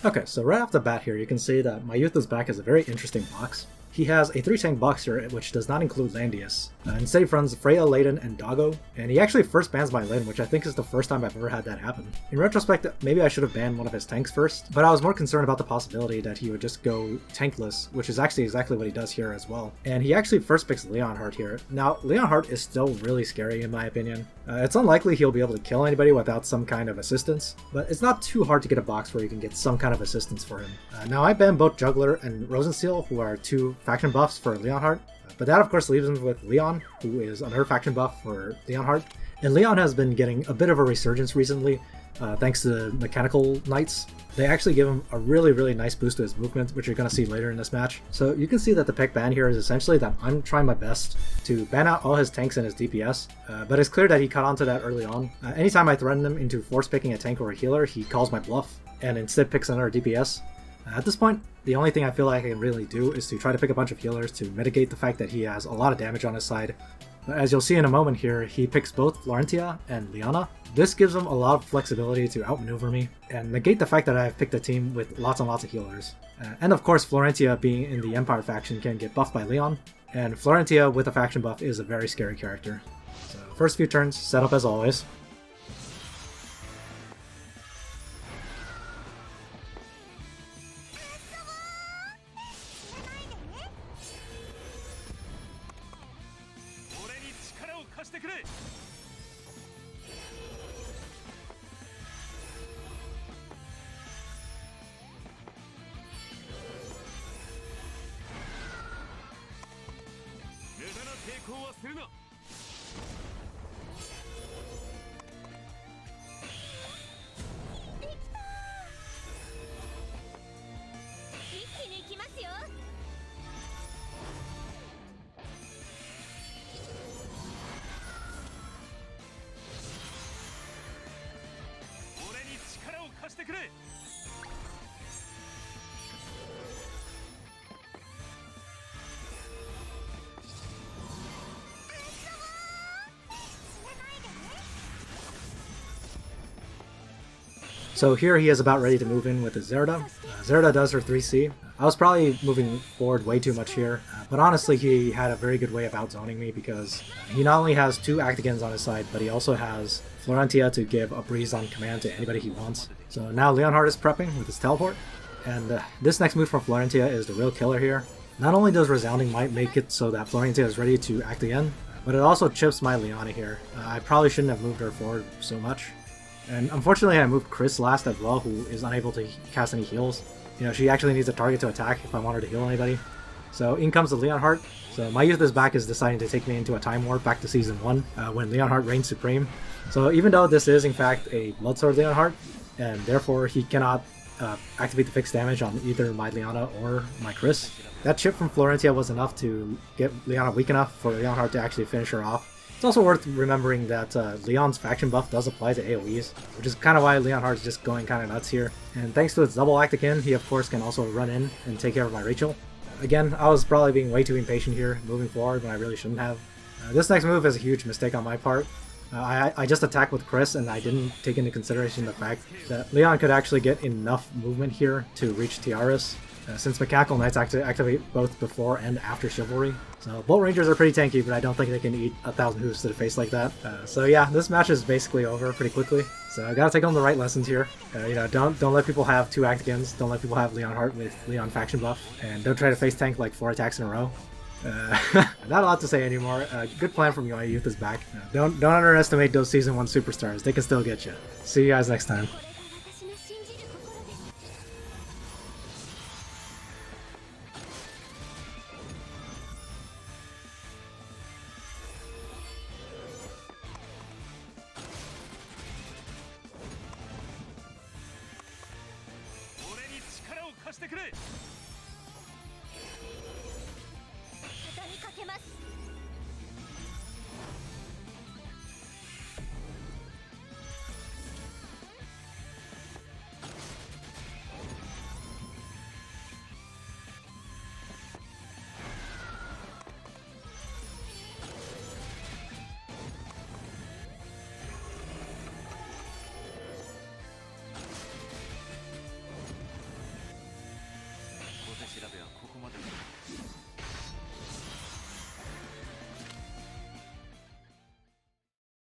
Okay, so right off the bat here, you can see that my Youth is Back is a very interesting box. He has a 3-tank box here, which does not include Landius. Instead he runs Freya, Layden, and Doggo, and he actually first bans my Layden, which I think is the first time I've ever had that happen. In retrospect, maybe I should have banned one of his tanks first, but I was more concerned about the possibility that he would just go tankless, which is actually exactly what he does here as well. And he actually first picks Leonhardt here. Now, Leonhardt is still really scary in my opinion. It's unlikely he'll be able to kill anybody without some kind of assistance, but it's not too hard to get a box where you can get some kind of assistance for him. Now, I banned both Juggler and Rosensteel, who are two faction buffs for Leonhardt, but that of course leaves him with Leon, who is another faction buff for Leonhardt. And Leon has been getting a bit of a resurgence recently, thanks to the Mechanical Knights. They actually give him a really nice boost to his movement, which you're going to see later in this match. So you can see that the pick ban here is essentially that I'm trying my best to ban out all his tanks and his DPS, but it's clear that he caught on to that early on. Anytime I threaten him into force picking a tank or a healer, he calls my bluff, and instead picks another DPS. At this point, the only thing I feel like I can really do is to try to pick a bunch of healers to mitigate the fact that he has a lot of damage on his side. But as you'll see in a moment here, he picks both Florentia and Liana. This gives him a lot of flexibility to outmaneuver me, and negate the fact that I've picked a team with lots and lots of healers. And of course, Florentia being in the Empire faction can get buffed by Leon, and Florentia with a faction buff is a very scary character. So first few turns, set up as always. So here he is about ready to move in with his Zerda. Zerda does her 3C. I was probably moving forward way too much here, but honestly he had a very good way of outzoning me because he not only has two Actigans on his side, but he also has Florentia to give a breeze on command to anybody he wants. So now Leonhardt is prepping with his teleport, and this next move from Florentia is the real killer here. Not only does Resounding Might make it so that Florentia is ready to act again, but it also chips my Liana here. I probably shouldn't have moved her forward so much. And unfortunately I moved Chris last as well, who is unable to cast any heals. You know, she actually needs a target to attack if I want her to heal anybody. So in comes the Leonhardt. So my Youth is Back is deciding to take me into a time warp back to Season 1, when Leonhardt reigns supreme. So even though this is in fact a Bloodsword Leonhardt, and therefore he cannot activate the fixed damage on either my Liana or my Chris, that chip from Florentia was enough to get Liana weak enough for Leonhardt to actually finish her off. It's also worth remembering that Leon's faction buff does apply to AoEs, which is kind of why Leonhardt is just going kind of nuts here. And thanks to its double Actican, he of course can also run in and take care of my Rachel. Again, I was probably being way too impatient here, moving forward when I really shouldn't have. This next move is a huge mistake on my part. I just attacked with Chris and I didn't take into consideration the fact that Leon could actually get enough movement here to reach Tiaris, since Mechanical Knights activate both before and after Chivalry. So Bolt Rangers are pretty tanky, but I don't think they can eat 1,000 hooves to the face like that. So yeah, this match is basically over pretty quickly. So I gotta take home the right lessons here. You know, don't let people have two Actigans, don't let people have Leonhardt with Leon faction buff, and don't try to face tank like 4 attacks in a row. Not a lot to say anymore. Good plan from you. My Youth is Back. Don't underestimate those Season 1 superstars. They can still get you. See you guys next time.